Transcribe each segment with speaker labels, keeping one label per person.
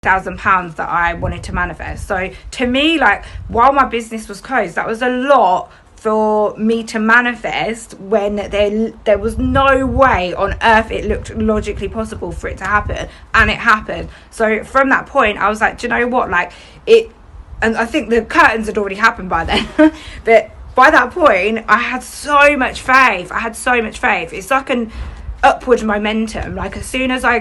Speaker 1: £1,000 that I wanted to manifest. So to me, like, while my business was closed, that was a lot for me to manifest when there was no way on earth it looked logically possible for it to happen, and it happened. So from that point, I was like, do you know what, like, it, and I think the curtains had already happened by then but by that point I had so much faith. It's like an upward momentum. Like, as soon as I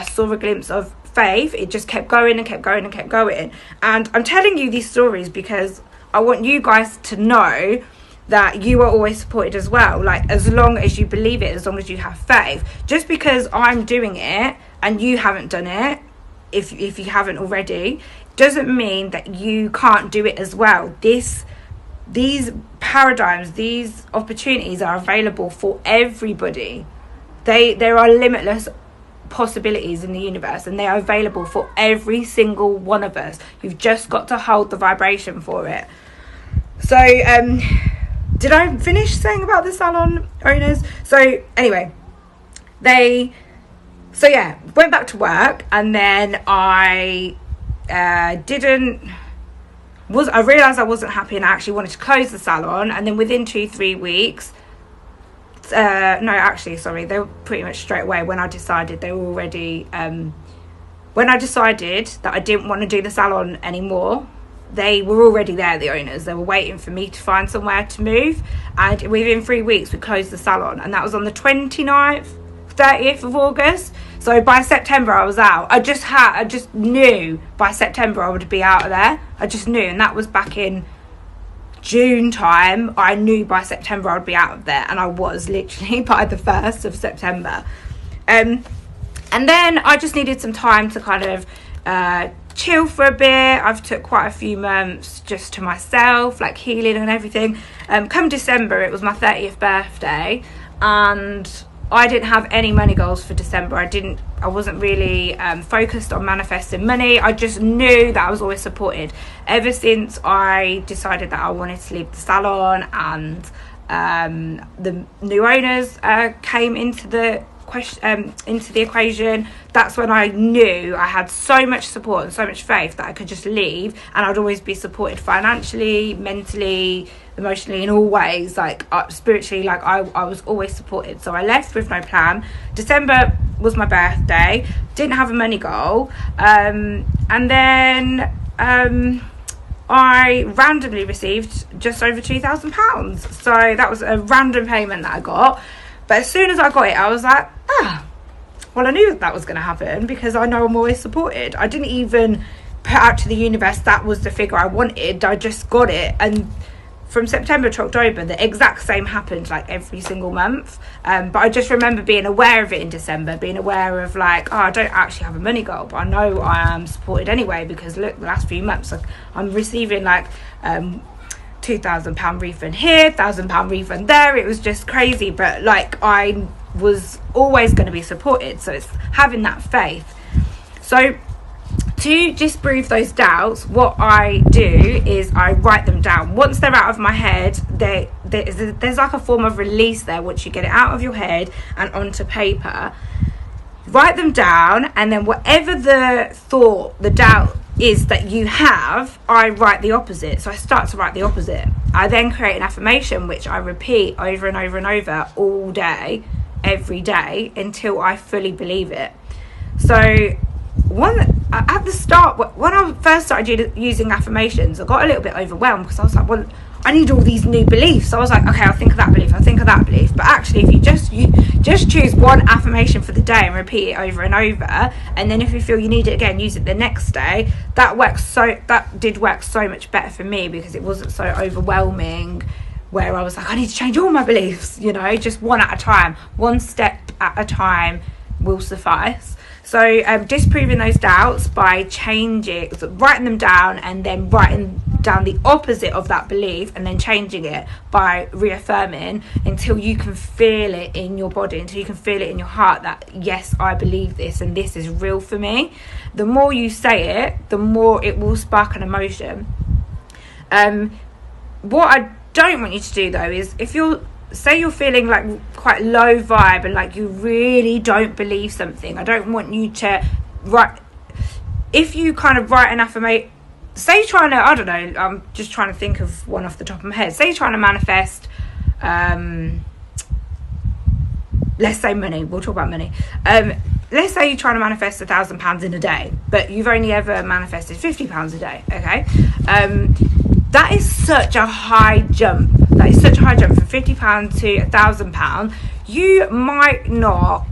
Speaker 1: saw a glimpse of faith, it just kept going and kept going and kept going. And I'm telling you these stories because I want you guys to know that you are always supported as well. Like, as long as you believe it, as long as you have faith. Just because I'm doing it and you haven't done it, if you haven't already, doesn't mean that you can't do it as well. These paradigms, these opportunities are available for everybody. There are limitless possibilities in the universe, and they are available for every single one of us. You've just got to hold the vibration for it. So did I finish saying about the salon owners? So anyway, went back to work, and then I realised I wasn't happy, and I actually wanted to close the salon. And then within 2-3 weeks, they were pretty much straight away when I decided they were already, when I decided that I didn't want to do the salon anymore, they were already there, the owners. They were waiting for me to find somewhere to move, and within 3 weeks we closed the salon, and that was on the 29th, 30th of August. So by September I was out. I just knew by September I would be out of there. I just knew, and that was back in June time. I knew by September I would be out of there, and I was literally by the 1st of September. And then I just needed some time to kind of chill for a bit. I've took quite a few months just to myself, like healing and everything. Come December, it was my 30th birthday, and I didn't have any money goals for December. I wasn't really focused on manifesting money. I just knew that I was always supported. Ever since I decided that I wanted to leave the salon, and the new owners came into the equation, that's when I knew I had so much support and so much faith that I could just leave, and I'd always be supported financially, mentally, emotionally, in all ways, like spiritually. Like I was always supported. So I left with no plan. December was my birthday, didn't have a money goal, and then I randomly received just over £2,000. So that was a random payment that I got. But as soon as I got it, I was like, well, I knew that was going to happen because I know I'm always supported. I didn't even put out to the universe that was the figure I wanted. I just got it. And from September to October, the exact same happened, like every single month. But I just remember being aware of it in December, being aware of like, I don't actually have a money goal, but I know I am supported anyway, because look, the last few months, like, I'm receiving like £2,000 refund here, £1,000 refund there. It was just crazy, but like I was always going to be supported. So it's having that faith. So to disprove those doubts, what I do is I write them down. Once they're out of my head, there's like a form of release there. Once you get it out of your head and onto paper, write them down, and then whatever the thought, the doubt is that you have, I write the opposite. So I start to write the opposite. I then create an affirmation which I repeat over and over and over all day, every day, until I fully believe it. So at the start, when I first started using affirmations, I got a little bit overwhelmed because I was like, well, I need all these new beliefs. So I was like, okay, I'll think of that belief, But actually, if you just choose one affirmation for the day and repeat it over and over, and then if you feel you need it again, use it the next day, that did work so much better for me, because it wasn't so overwhelming where I was like, I need to change all my beliefs, just one at a time. One step at a time will suffice. So disproving those doubts by writing them down, and then writing down the opposite of that belief, and then changing it by reaffirming until you can feel it in your body, until you can feel it in your heart that, yes, I believe this and this is real for me. The more you say it, the more it will spark an emotion. What I don't want you to do though is, if you're feeling like quite low vibe and like you really don't believe something, I don't want you to if you kind of write an affirmation, say you're trying to, I don't know, I'm just trying to think of one off the top of my head. Say you're trying to manifest, let's say money. We'll talk about money. Let's say you're trying to manifest £1,000 in a day, but you've only ever manifested £50 a day. Okay, that is such a high jump. That is such a high jump from £50 to £1,000. You might not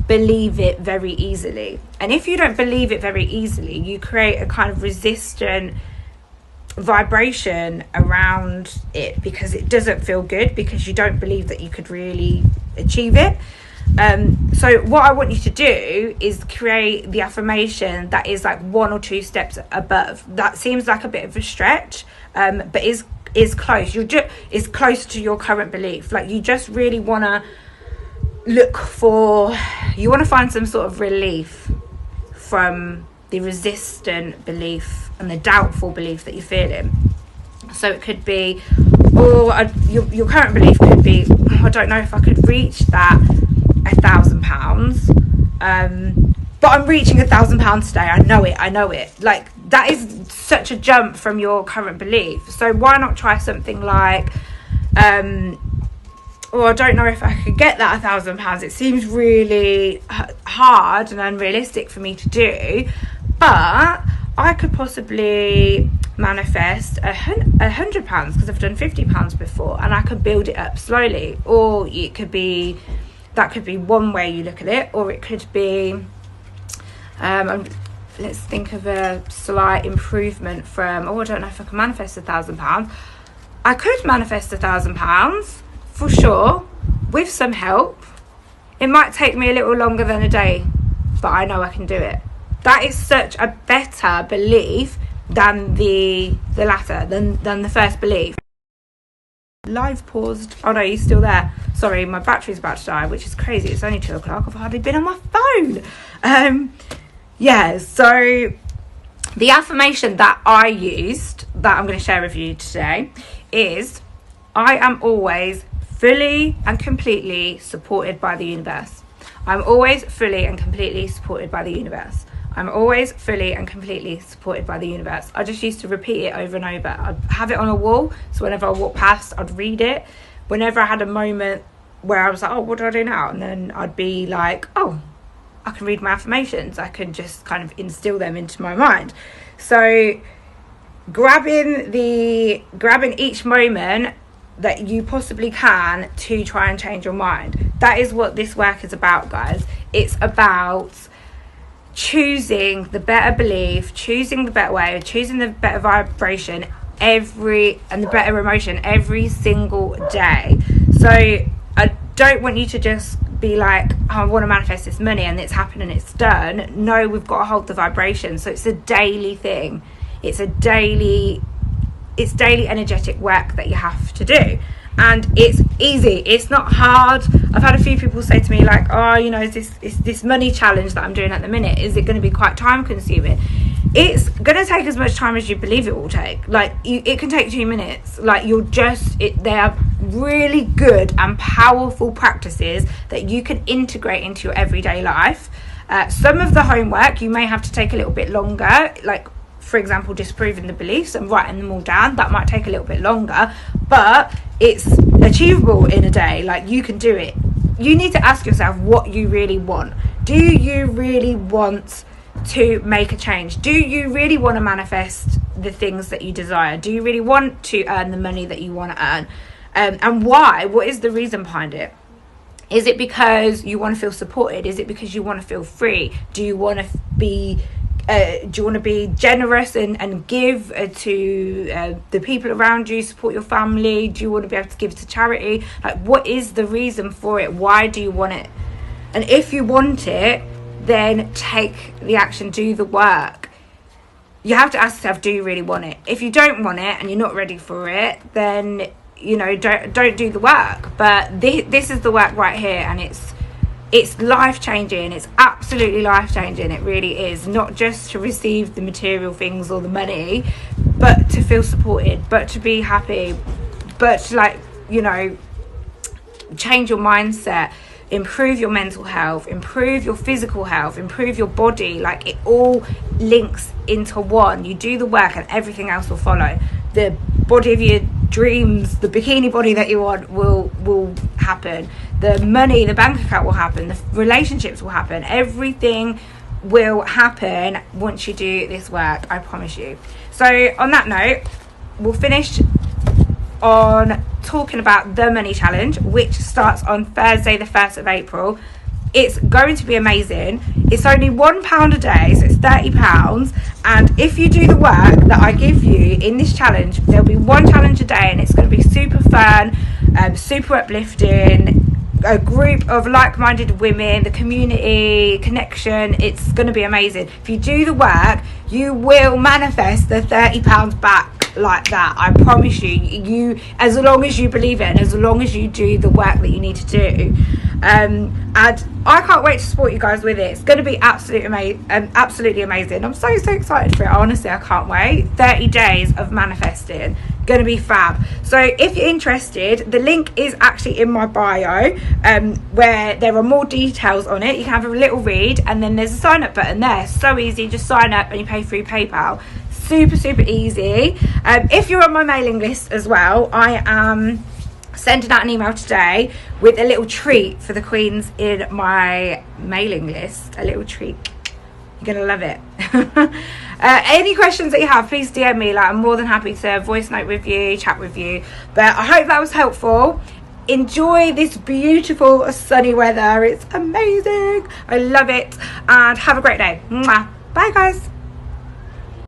Speaker 1: believe it very easily, and if you don't believe it very easily, you create a kind of resistant vibration around it, because it doesn't feel good, because you don't believe that you could really achieve it. So what I want you to do is create the affirmation that is like 1 or 2 steps above. That seems like a bit of a stretch, but is close. Is close to your current belief. Like, you just really want to you want to find some sort of relief from the resistant belief and the doubtful belief that you're feeling. So it could be, or your current belief could be, I don't know if I could reach that £1,000, but I'm reaching £1,000 today. I know it. Like, that is such a jump from your current belief. So why not try something like, I don't know if I could get that £1,000. It seems really hard and unrealistic for me to do, but I could possibly manifest £100, because I've done £50 before, and I could build it up slowly. Or it could be, that could be one way you look at it, or it could be, let's think of a slight improvement from, I don't know if I can manifest £1,000. I could manifest £1,000 for sure, with some help. It might take me a little longer than a day, but I know I can do it. That is such a better belief than the latter, than the first belief. Live paused. Oh no, you're still there. Sorry, my battery's about to die, which is crazy. It's only 2 o'clock. I've hardly been on my phone. So the affirmation that I used, that I'm going to share with you today, is, I am always fully and completely supported by the universe. I'm always fully and completely supported by the universe. I'm always fully and completely supported by the universe. I just used to repeat it over and over. I'd have it on a wall, so whenever I walked past, I'd read it. Whenever I had a moment where I was like, what do I do now? And then I'd be like, I can read my affirmations. I can just kind of instill them into my mind. So grabbing each moment that you possibly can to try and change your mind. That is what this work is about, guys. It's about choosing the better belief, choosing the better way, choosing the better vibration and the better emotion every single day. So I don't want you to just be like, I want to manifest this money and it's happened and it's done. No, we've got to hold the vibration. So it's a daily thing. It's daily energetic work that you have to do, and it's easy. It's not hard. I've had a few people say to me like, is this money challenge that I'm doing at the minute, is it going to be quite time consuming? It's going to take as much time as you believe it will take. Like, it can take 2 minutes. Like, they are really good and powerful practices that you can integrate into your everyday life. Some of the homework you may have to take a little bit longer, like, for example, disproving the beliefs and writing them all down. That might take a little bit longer, but it's achievable in a day. Like, you can do it. You need to ask yourself what you really want. Do you really want to make a change? Do you really want to manifest the things that you desire? Do you really want to earn the money that you want to earn? And why? What is the reason behind it? Is it because you want to feel supported? Is it because you want to feel free? Do you want to be generous and give to the people around you, support your family? Do you want to be able to give to charity? Like, what is the reason for it? Why do you want it? And if you want it, then take the action, do the work. You have to ask yourself, do you really want it? If you don't want it and you're not ready for it, then don't do the work. But this is the work right here, and it's life-changing. It's absolutely life-changing. It really is. Not just to receive the material things or the money, but to feel supported, but to be happy, but to change your mindset, improve your mental health, improve your physical health, improve your body. Like, it all links into one. You do the work and everything else will follow. The body of your dreams, the bikini body that you want will happen. The money, the bank account will happen. The relationships will happen. Everything will happen once you do this work, I promise you. So on that note, we'll finish on talking about the money challenge, which starts on Thursday the 1st of April. It's going to be amazing. It's only £1 a day, so it's £30, and if you do the work that I give you in this challenge, there'll be one challenge a day, and it's going to be super fun, super uplifting, a group of like-minded women, the community connection. It's going to be amazing. If you do the work, you will manifest the £30 back like that. I promise you, as long as you believe it and as long as you do the work that you need to do. And I can't wait to support you guys with it. It's going to be absolutely amazing. I'm so excited for it. Honestly, I can't wait. 30 days of manifesting, going to be fab. So if you're interested, the link is actually in my bio, where there are more details on it. You can have a little read, and then there's a sign up button there. So easy, just sign up and you pay through PayPal. Super easy. If you're on my mailing list as well, I am sending out an email today with a little treat for the queens in my mailing list. A little treat. You're gonna love it. Any questions that you have, please DM me. Like, I'm more than happy to voice note with you, chat with you. But I hope that was helpful. Enjoy this beautiful sunny weather. It's amazing. I love it. And have a great day. Mwah. Bye guys.